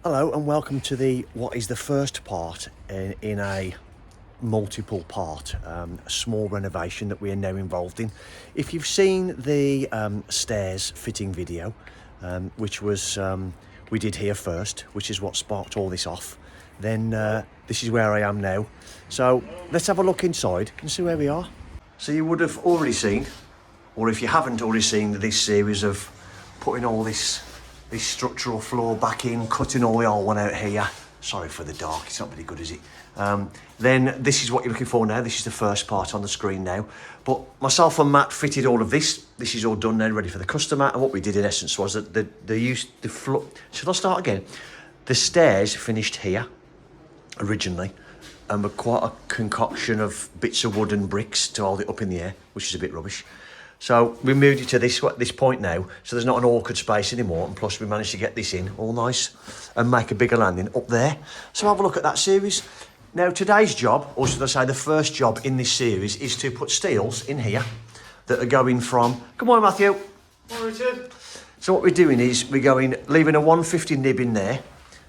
Hello and welcome to what is the first part in a multiple part small renovation that we are now involved in. If you've seen the stairs fitting video, which was we did here first, which is what sparked all this off, then this is where I am now. So let's have a look inside and see where we are. So you would have already seen, or if you haven't already seen, this series of putting all this structural floor back in, cutting all the old one out here. Sorry for the dark, it's not very good, is it? Then this is what you're looking for now. This is the first part on the screen now. But myself and Matt fitted all of this. This is all done now, ready for the customer. And what we did in essence was that the floor. Should I start again? The stairs finished here originally, and were quite a concoction of bits of wood and bricks to hold it up in the air, which is a bit rubbish. So we moved it to this point now, so there's not an awkward space anymore, and plus we managed to get this in all nice and make a bigger landing up there. So have a look at that series. Now today's job, or should I say the first job in this series, is to put steels in here that are going from, come on Matthew. Hi Richard. So what we're doing is we're going, leaving a 150 nib in there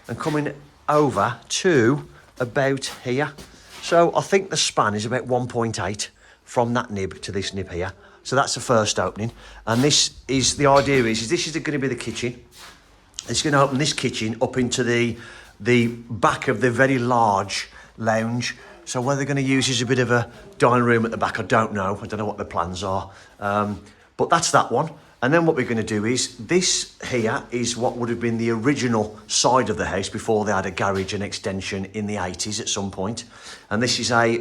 and coming over to about here. So I think the span is about 1.8 from that nib to this nib here. So that's the first opening, and this is the idea is this is going to be the kitchen. It's going to open this kitchen up into the back of the very large lounge. So whether they're going to use as a bit of a dining room at the back, I don't know. I don't know what the plans are, but that's that one. And then what we're going to do is this here is what would have been the original side of the house before they had a garage and extension in the 80s at some point. And this is a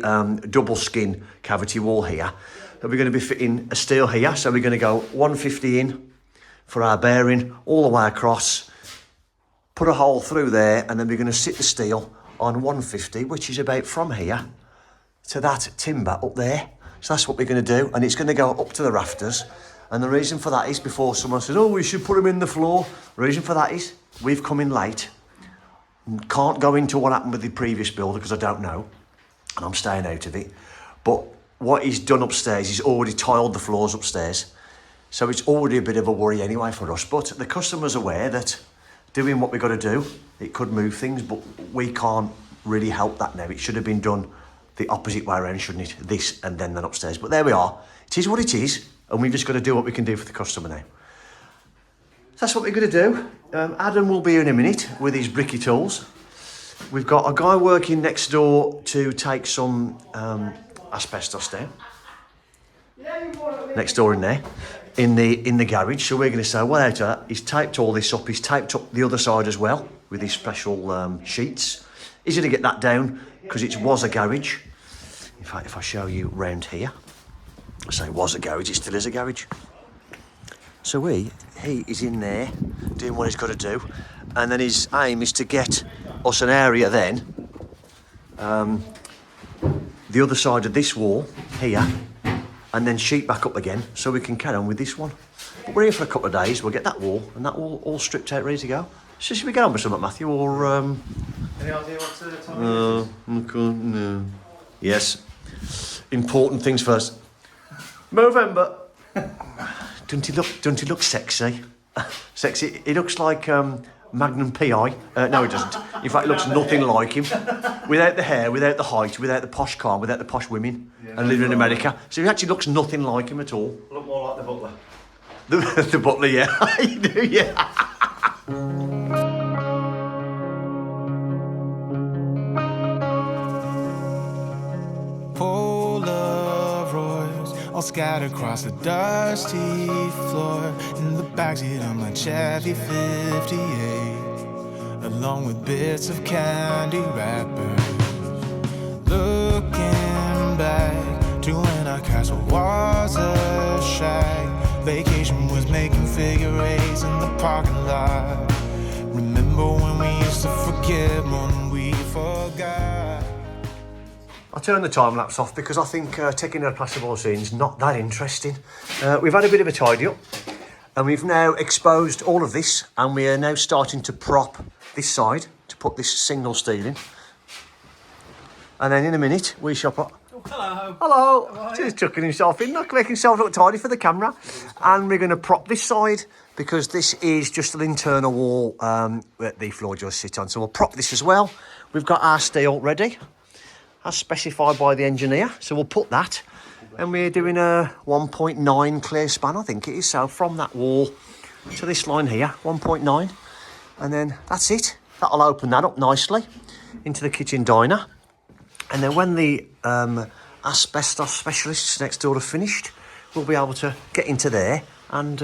double skin cavity wall here. That we're going to be fitting a steel here, so we're going to go 150 in for our bearing all the way across, put a hole through there, and then we're going to sit the steel on 150, which is about from here to that timber up there. So that's what we're going to do, and it's going to go up to the rafters. And the reason for that is, before someone says, oh, we should put them in the floor, the reason for that is we've come in late, can't go into what happened with the previous builder because I don't know, and I'm staying out of it, but what he's done upstairs, he's already tiled the floors upstairs. So it's already a bit of a worry anyway for us. But the customer's aware that doing what we've got to do, it could move things, but we can't really help that now. It should have been done the opposite way around, shouldn't it? This and then upstairs. But there we are. It is what it is, and we've just got to do what we can do for the customer now. That's what we're going to do. Adam will be here in a minute with his bricky tools. We've got a guy working next door to take some asbestos down next door in there in the garage. So we're going to say, well, out of that, he's taped all this up. He's taped up the other side as well with his special sheets. He's going to get that down because it was a garage. In fact, if I show you round here, I say it was a garage, it still is a garage. So he is in there doing what he's got to do, and then his aim is to get us an area then the other side of this wall here, and then sheet back up again so we can carry on with this one. But we're here for a couple of days. We'll get that wall and that wall all stripped out, ready to go. So should we get on with something, Matthew, or Any idea what time it is? no. Yes, important things first. Movember. Don't he look sexy? Sexy. He looks like Magnum PI. No, he doesn't. In fact, he looks nothing like him. Without the hair, without the height, without the posh car, without the posh women, and living in America. So he actually looks nothing like him at all. Look more like the butler. The butler, yeah. You do, yeah. Polaroids all scattered across the dusty floor in the backseat of my Chevy 58, along with bits of candy wrappers. Looking back to when our castle was a shack, vacation was making figure eights in the parking lot. Remember when we used to forget more than we forgot. I'll turn the time lapse off because I think taking a plasterboard scene is not that interesting. We've had a bit of a tidy up, and we've now exposed all of this, and we are now starting to prop this side to put this single steel in. And then in a minute we shall put. Oh, hello. Hello. Just tucking himself in, not making himself look tidy for the camera. And we're going to prop this side because this is just an internal wall that the floor joists sit on. So we'll prop this as well. We've got our steel ready, as specified by the engineer. So we'll put that, and we're doing a 1.9 clear span, I think it is. So from that wall to this line here, 1.9, and then that's it. That'll open that up nicely into the kitchen diner. And then when the asbestos specialists next door are finished, we'll be able to get into there and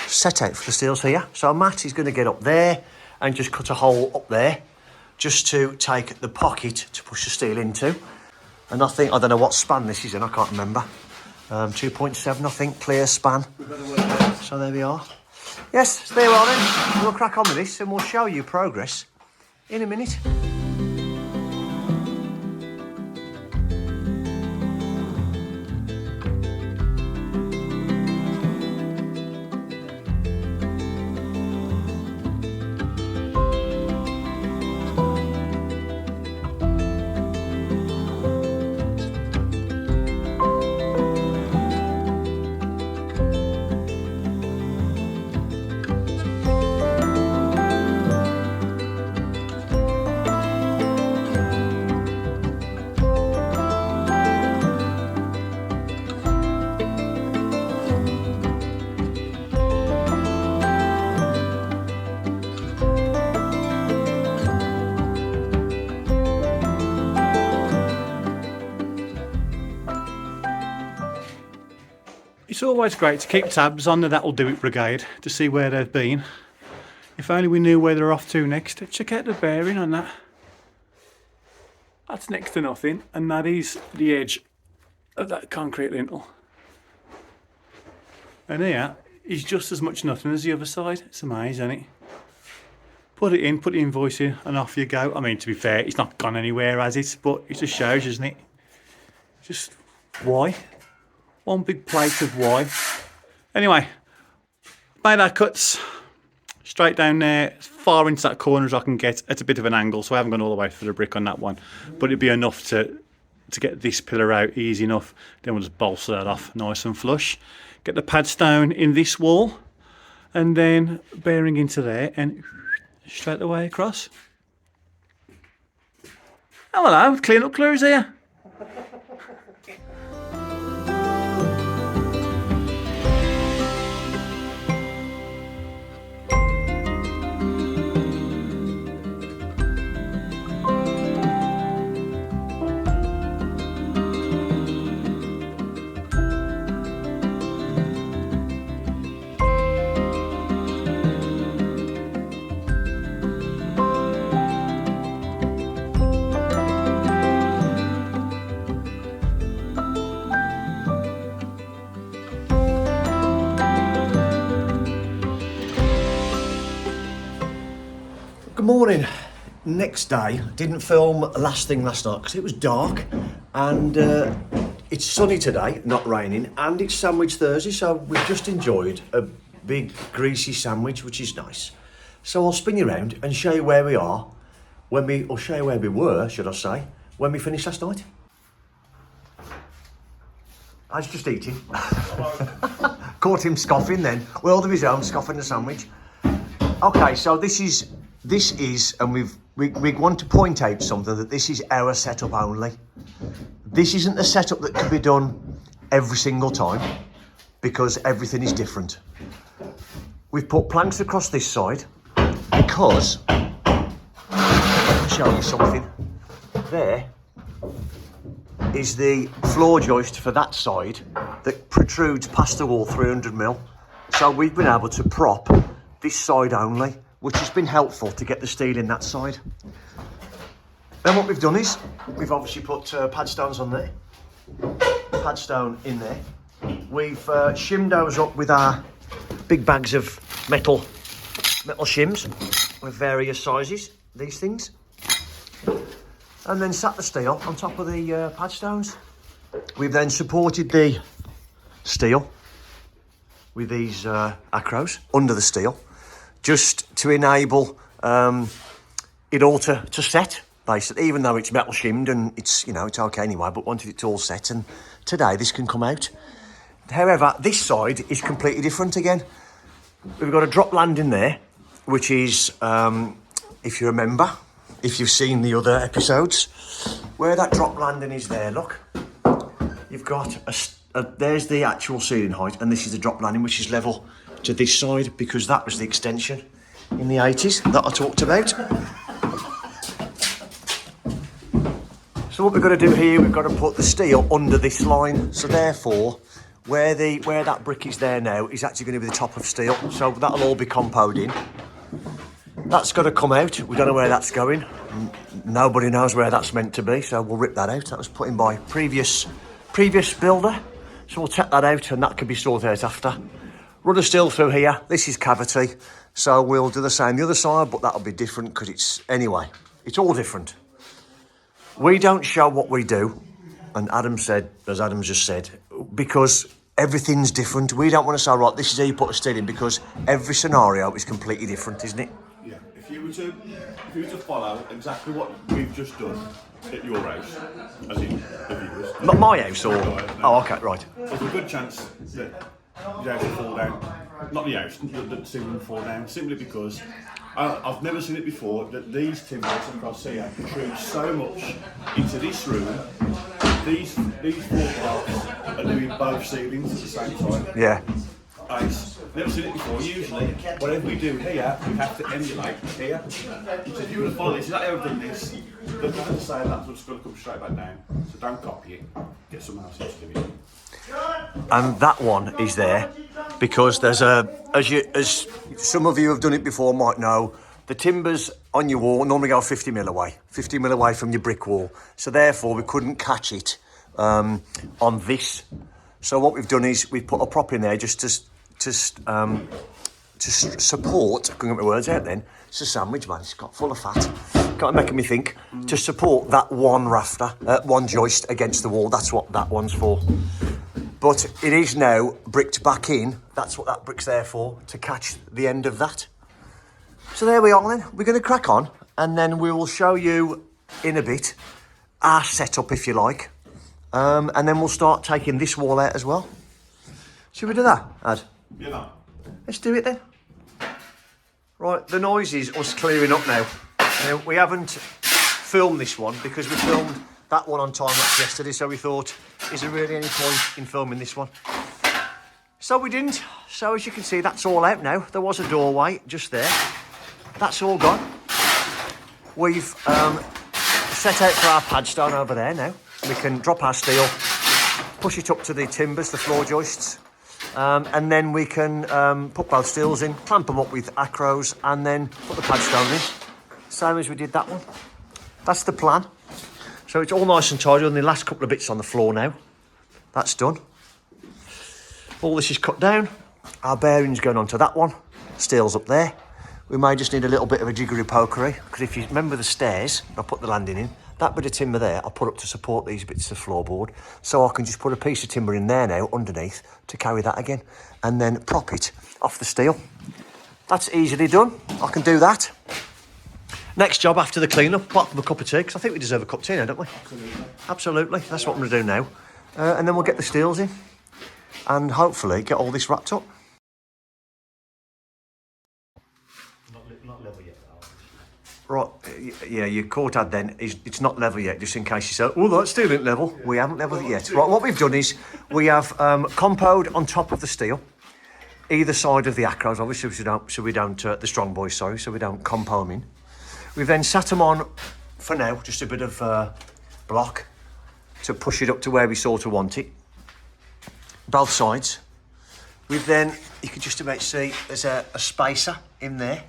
set out for the steels here. So Matt is going to get up there and just cut a hole up there just to take the pocket to push the steel into. And I don't know what span this is in, I can't remember. 2.7, I think, clear span. So there we are. Yes, so there we are then. We'll crack on with this and we'll show you progress in a minute. It's always great to keep tabs on the That'll Do It Brigade to see where they've been. If only we knew where they're off to next. Check out the bearing on that. That's next to nothing, and that is the edge of that concrete lintel. And here is just as much nothing as the other side. It's amazing, isn't it? Put it in, put the invoice in, and off you go. I mean, to be fair, it's not gone anywhere, has it? But it just shows, doesn't it? Just why? One big plate of why. Anyway, made our cuts straight down there, as far into that corner as I can get. It's a bit of an angle, so I haven't gone all the way for the brick on that one. But it'd be enough to get this pillar out easy enough. Then we'll just bolster that off nice and flush. Get the pad stone in this wall, and then bearing into there, and straight away across. Oh, hello, clean up crews here. Good morning. Next day, didn't film last night because it was dark, and it's sunny today, not raining, and it's Sandwich Thursday, so we've just enjoyed a big greasy sandwich, which is nice. So I'll spin you around and show you where we are or show you where we were, should I say, when we finished last night. I was just eating. Caught him scoffing then, world of his own, scoffing the sandwich. Okay, so this is, and we want to point out something, that this is our setup only. This isn't a setup that can be done every single time, because everything is different. We've put planks across this side because, I'll show you something. There is the floor joist for that side that protrudes past the wall 300mm. So we've been able to prop this side only, which has been helpful to get the steel in that side. Then what we've done is, we've obviously put pad stones on there, pad stone in there. We've shimmed those up with our big bags of metal shims with various sizes, these things. And then sat the steel on top of the pad stones. We've then supported the steel with these acros under the steel, just to enable it all to set, basically, even though it's metal shimmed and it's okay anyway, but wanted it to all set, and today this can come out. However, this side is completely different again. we've got a drop landing there, which is, if you remember, if you've seen the other episodes, where that drop landing is there, look. You've got there's the actual ceiling height, and this is the drop landing, which is level to this side, because that was the extension in the 80s that I talked about. So what we've got to do here, we've got to put the steel under this line. So therefore, where that brick is there now is actually going to be the top of steel. So that'll all be compoed in. That's got to come out. We don't know where that's going. Nobody knows where that's meant to be, so we'll rip that out. That was put in by previous builder. So we'll take that out, and that can be sorted out after. Run a steel through here. This is cavity. So we'll do the same the other side, but that'll be different because it's all different. We don't show what we do, and Adam said, as Adam just said, because everything's different. We don't want to say, right, this is how you put a steel in, because every scenario is completely different, isn't it? Yeah. If you were to follow exactly what we've just done at your house, as in the viewers. Not my house, or oh, okay, right. There's a good chance that the house will fall down. Not the house, the ceiling will fall down, simply because I've never seen it before that these timbers across here protrude so much into this room. These four parts are doing both ceilings at the same time. Yeah. Never seen it before. Usually, whatever we do here, we have to emulate here. So if you were to follow this, exactly how I've done this, the other side, that's just going to come straight back down. So don't copy it. Get someone else to do it. And that one is there because there's as some of you have done it before might know, the timbers on your wall normally go 50 mil away from your brick wall. So therefore we couldn't catch it on this. So what we've done is we've put a prop in there just to support. Couldn't get my words out then. It's a sandwich, man. It's got full of fat. Got making me think. To support that one rafter, one joist against the wall. That's what that one's for. But it is now bricked back in. That's what that brick's there for, to catch the end of that. So there we are then. We're going to crack on, and then we will show you in a bit our setup, if you like. And then we'll start taking this wall out as well. Should we do that, Ad? Yeah. Let's do it then. Right, the noise is us clearing up now. We haven't filmed this one because we filmed that one on time lapse yesterday, so we thought, is there really any point in filming this one? So we didn't. So as you can see, that's all out now. There was a doorway just there. That's all gone. We've set out for our padstone over there now. We can drop our steel, push it up to the timbers, the floor joists, and then we can put both steels in, clamp them up with acros, and then put the padstone in. Same as we did that one. That's the plan. So it's all nice and tidy. Only the last couple of bits on the floor now. That's done. All this is cut down. Our bearings going onto that one. Steel's up there. We may just need a little bit of a jiggery pokery, because if you remember the stairs, I put the landing in. That bit of timber there, I put up to support these bits of floorboard, so I can just put a piece of timber in there now underneath to carry that again, and then prop it off the steel. That's easily done. I can do that. Next job after the clean-up, apart from a cup of tea, because I think we deserve a cup of tea now, don't we? Absolutely. That's what I'm going to do now. And then we'll get the steels in and hopefully get all this wrapped up. Not level yet. Right, yeah, your court ad then, it's not level yet, just in case you say, oh, that's still isn't level. We haven't leveled it yet. Right, what we've done is we have compoed on top of the steel, either side of the acros, obviously, so we don't the strong boys, sorry, so we don't compo them in. We've then sat them on, for now, just a bit of block to push it up to where we sort of want it. Both sides. We've then, you can just about see, there's a spacer in there.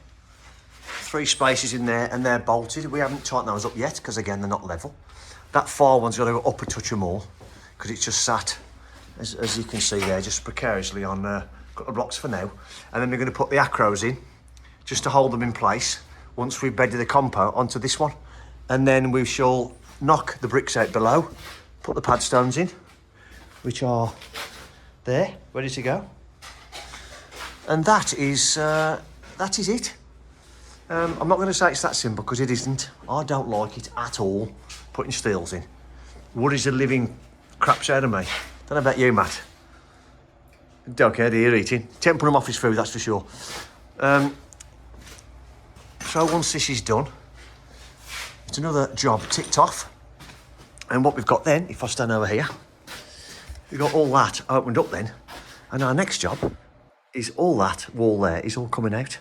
3 spaces in there, and they're bolted. We haven't tightened those up yet, because again, they're not level. That far one's got to go up a touch or more, because it's just sat, as you can see there, just precariously on a couple of blocks for now. And then we're going to put the acros in, just to hold them in place, once we've bedded the compo onto this one. And then we shall knock the bricks out below, put the padstones in, which are there, ready to go. And that is it. I'm not going to say it's that simple, because it isn't. I don't like it at all, putting steels in. Wood is a living craps out of me. Don't know about you, Matt. Don't care, they're eating. Can't put him off his food, that's for sure. So once this is done, it's another job ticked off. And what we've got then, if I stand over here, we've got all that opened up then. And our next job is all that wall there is all coming out.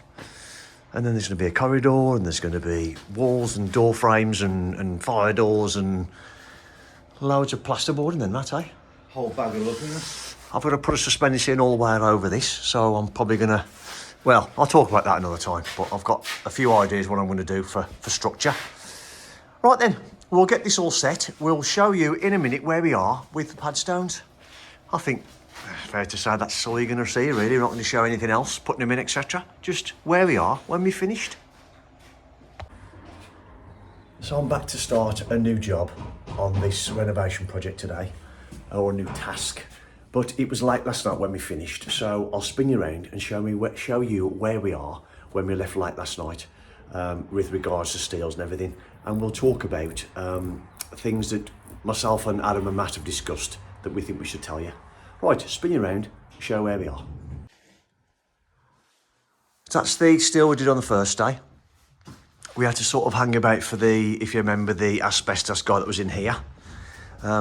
And then there's going to be a corridor, and there's going to be walls and door frames and fire doors and loads of plasterboard and then that, eh? Whole bag of loveliness. I've got to put a suspension all the way over this, so I'm probably going to, well, I'll talk about that another time, but I've got a few ideas what I'm going to do for structure. Right then, we'll get this all set. We'll show you in a minute where we are with the pad stones. I think it's fair to say that's all you're going to see, really. We're not going to show anything else, putting them in, etc. Just where we are when we finished. So I'm back to start a new job on this renovation project today, or a new task. But it was late last night when we finished, so I'll spin you around and show you where we are when we left late last night, with regards to steels and everything. And we'll talk about things that myself and Adam and Matt have discussed that we think we should tell you. Right, spin you around, show where we are. So that's the steel we did on the first day. We had to sort of hang about for the, if you remember, the asbestos guy that was in here,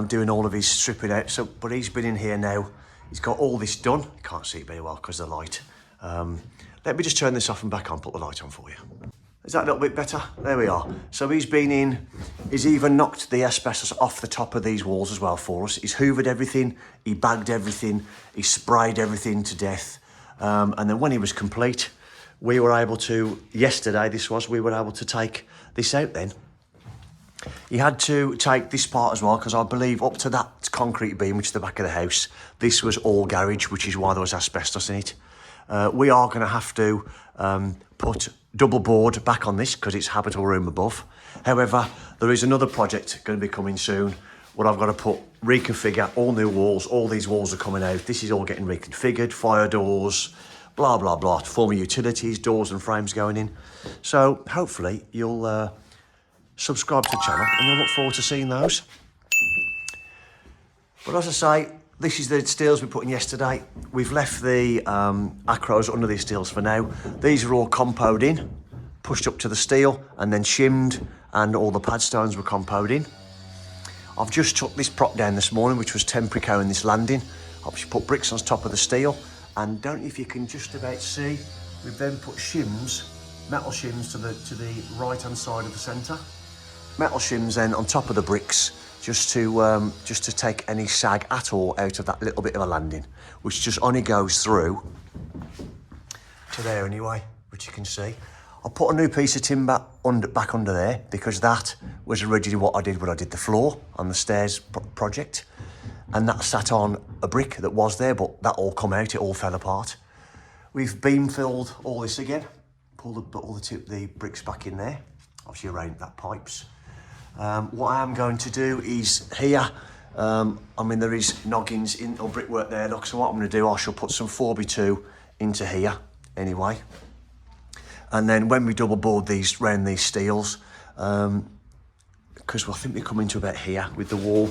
doing all of his stripping out. So, but he's been in here now. He's got all this done. You can't see it very well because of the light. Let me just turn this off and back on, put the light on for you. Is that a little bit better? There we are. So he's been in, he's even knocked the asbestos off the top of these walls as well for us. He's hoovered everything, he bagged everything, he sprayed everything to death. And then when he was complete, we were able to, yesterday we were able to take this out then. He had to take this part as well, because I believe up to that concrete beam, which is the back of the house, this was all garage, which is why there was asbestos in it. We are going to have to put double board back on this because it's habitable room above. However, there is another project going to be coming soon where I've got to reconfigure all new walls. All these walls are coming out. This is all getting reconfigured, fire doors, blah, blah, blah, former utilities, doors and frames going in. So hopefully you'll subscribe to the channel and you'll look forward to seeing those. But as I say, this is the steels we put in yesterday. We've left the acros under these steels for now. These are all compoed in, pushed up to the steel and then shimmed, and all the pad stones were compoed in. I've just took this prop down this morning, which was temporary carrying this landing. Obviously put bricks on top of the steel, and don't know if you can just about see, we've then put shims, metal shims to the right hand side of the centre. Metal shims then on top of the bricks, just to take any sag at all out of that little bit of a landing, which just only goes through to there anyway, which you can see. I put a new piece of timber back under there because that was originally what I did when I did the floor on the stairs project, and that sat on a brick that was there, but that all come out, it all fell apart. We've beam filled all this again, pulled all the bricks back in there, obviously around that pipes. What I am going to do is here, there is noggins in or brickwork there, look, so what I'm going to do, I shall put some 4x2 into here anyway. And then when we double board these round these steels, because I think they come into about here with the wall,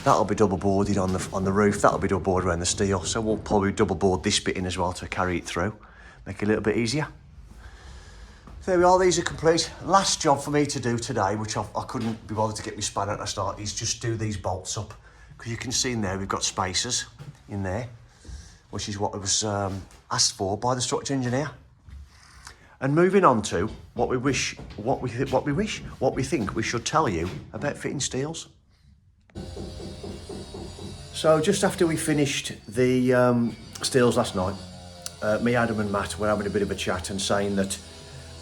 that'll be double boarded on the roof, that'll be double boarded around the steel, so we'll probably double board this bit in as well to carry it through, make it a little bit easier. There we are, these are complete. Last job for me to do today, which I couldn't be bothered to get my spanner at the start, is just do these bolts up. Because you can see in there, we've got spacers in there, which is what was asked for by the structural engineer. And moving on to what we think we should tell you about fitting steels. So just after we finished the steels last night, me, Adam and Matt were having a bit of a chat and saying that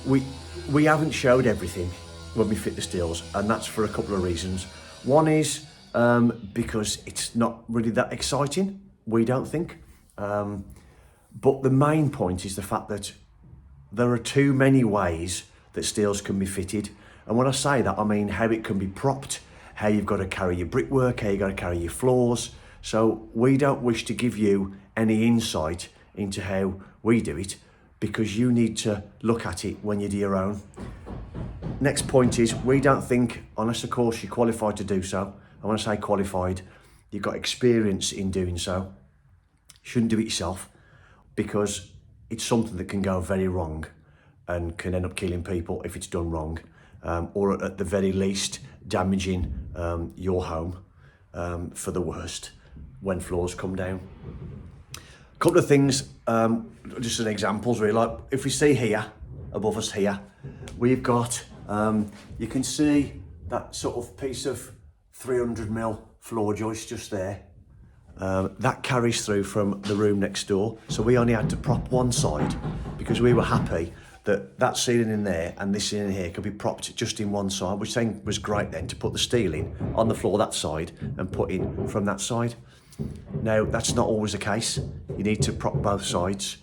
we haven't showed everything when we fit the steels, and that's for a couple of reasons. One is because it's not really that exciting, we don't think. But the main point is the fact that there are too many ways that steels can be fitted. And when I say that, I mean how it can be propped, how you've got to carry your brickwork, how you've got to carry your floors. So we don't wish to give you any insight into how we do it, because you need to look at it when you do your own. Next point is, we don't think, unless of course you're qualified to do so, and when I say qualified, you've got experience in doing so, shouldn't do it yourself, because it's something that can go very wrong and can end up killing people if it's done wrong, or at the very least damaging your home for the worst when floors come down. A couple of things, just as examples really, like if we see here, above us here, we've got, you can see that sort of piece of 300mm floor joist just there. That carries through from the room next door, so we only had to prop one side because we were happy that that ceiling in there and this ceiling here could be propped just in one side, which then was great then to put the steel in on the floor that side and put in from that side. Now, that's not always the case. You need to prop both sides.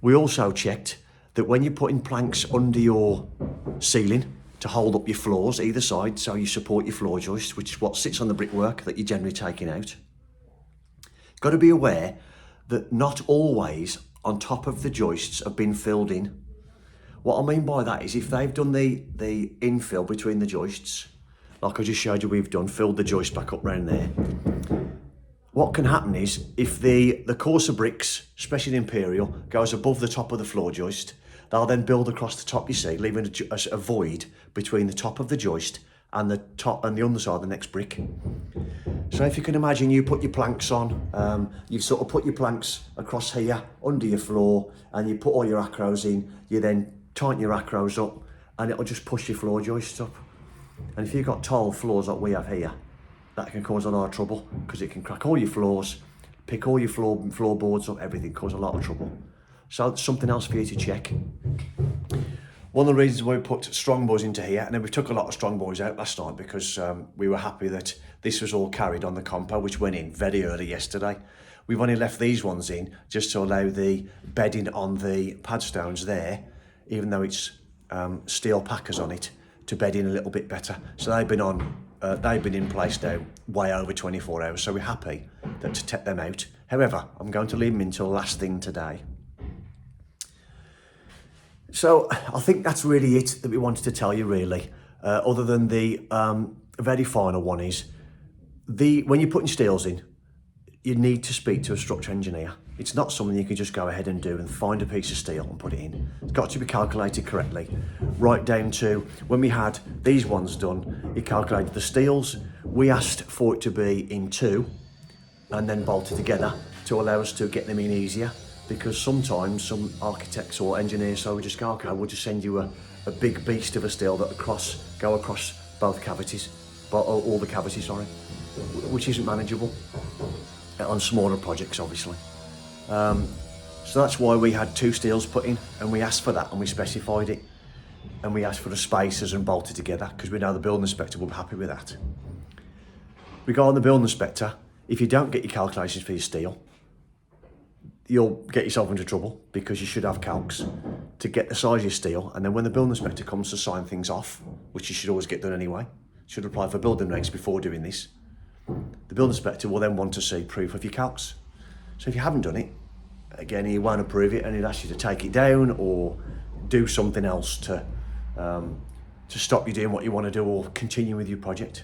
We also checked that when you're putting planks under your ceiling to hold up your floors either side, so you support your floor joist, which is what sits on the brickwork that you're generally taking out, got to be aware that not always on top of the joists have been filled in. What I mean by that is if they've done the infill between the joists, like I just showed you we've done, filled the joist back up round there, what can happen is if the coarser bricks, especially the Imperial, goes above the top of the floor joist, they'll then build across the top, you see, leaving a void between the top of the joist and the top and the underside of the next brick. So if you can imagine, you put your planks on, you sort of put your planks across here under your floor, and you put all your acros in, you then tighten your acros up, and it'll just push your floor joists up. And if you've got tile floors like we have here, that can cause a lot of trouble because it can crack all your floors, pick all your floorboards up, everything, cause a lot of trouble. So something else for you to check. One of the reasons why we put strong boys into here, and then we took a lot of strong boys out last night because we were happy that this was all carried on the compo, which went in very early yesterday. We've only left these ones in just to allow the bedding on the pad stones there, even though it's steel packers on it, to bed in a little bit better. So they've been in place now way over 24 hours, so we're happy that to take them out. However, I'm going to leave them until last thing today. So I think that's really it that we wanted to tell you really, other than the very final one is, when you're putting steels in, you need to speak to a structural engineer. It's not something you can just go ahead and do and find a piece of steel and put it in. It's got to be calculated correctly, right down to when we had these ones done, it calculated the steels. We asked for it to be in two and then bolted together to allow us to get them in easier, because sometimes some architects or engineers, so we just go, okay, we'll just send you a big beast of a steel that go across both cavities, all the cavities, sorry, which isn't manageable on smaller projects, obviously. So that's why we had two steels put in, and we asked for that and we specified it, and we asked for the spacers and bolted together because we know the building inspector will be happy with that. Regarding the building inspector, if you don't get your calculations for your steel, you'll get yourself into trouble because you should have calcs to get the size of your steel, and then when the building inspector comes to sign things off, which you should always get done anyway, should apply for building regs before doing this, the building inspector will then want to see proof of your calcs. So if you haven't done it, again, he won't approve it and he'll ask you to take it down or do something else to stop you doing what you want to do or continue with your project.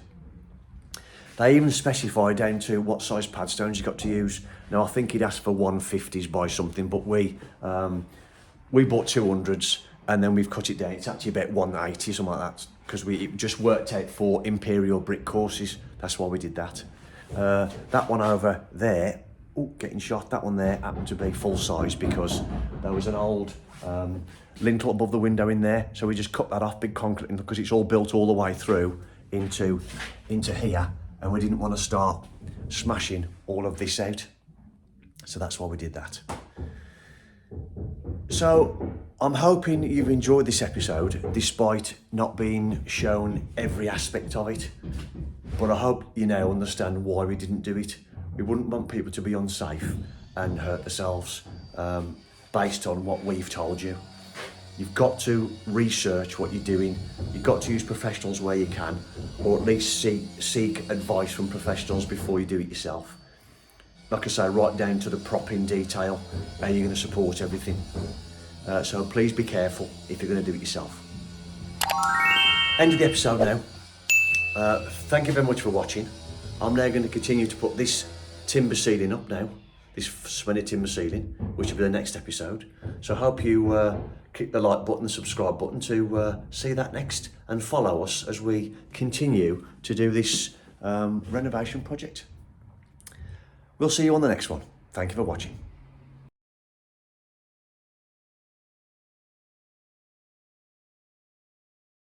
They even specify down to what size pad stones you've got to use. Now, I think he'd asked for 150s by something, but we bought 200s and then we've cut it down. It's actually about 180, something like that, because it just worked out for Imperial brick courses. That's why we did that. That one over there, getting shot, that one there happened to be full size because there was an old lintel above the window in there, so we just cut that off, big concrete, because it's all built all the way through into here, and we didn't want to start smashing all of this out, so that's why we did that. So I'm hoping you've enjoyed this episode despite not being shown every aspect of it, but I hope you now understand why we didn't do it. We wouldn't want people to be unsafe and hurt themselves based on what we've told you. You've got to research what you're doing. You've got to use professionals where you can, or at least seek advice from professionals before you do it yourself. Like I say, right down to the propping detail, how you're going to support everything. So please be careful if you're going to do it yourself. End of the episode now. Thank you very much for watching. I'm now going to continue to put this timber ceiling up now. this cemented timber ceiling, which will be the next episode. So I hope you click the like button, the subscribe button to see that next, and follow us as we continue to do this renovation project. We'll see you on the next one. Thank you for watching.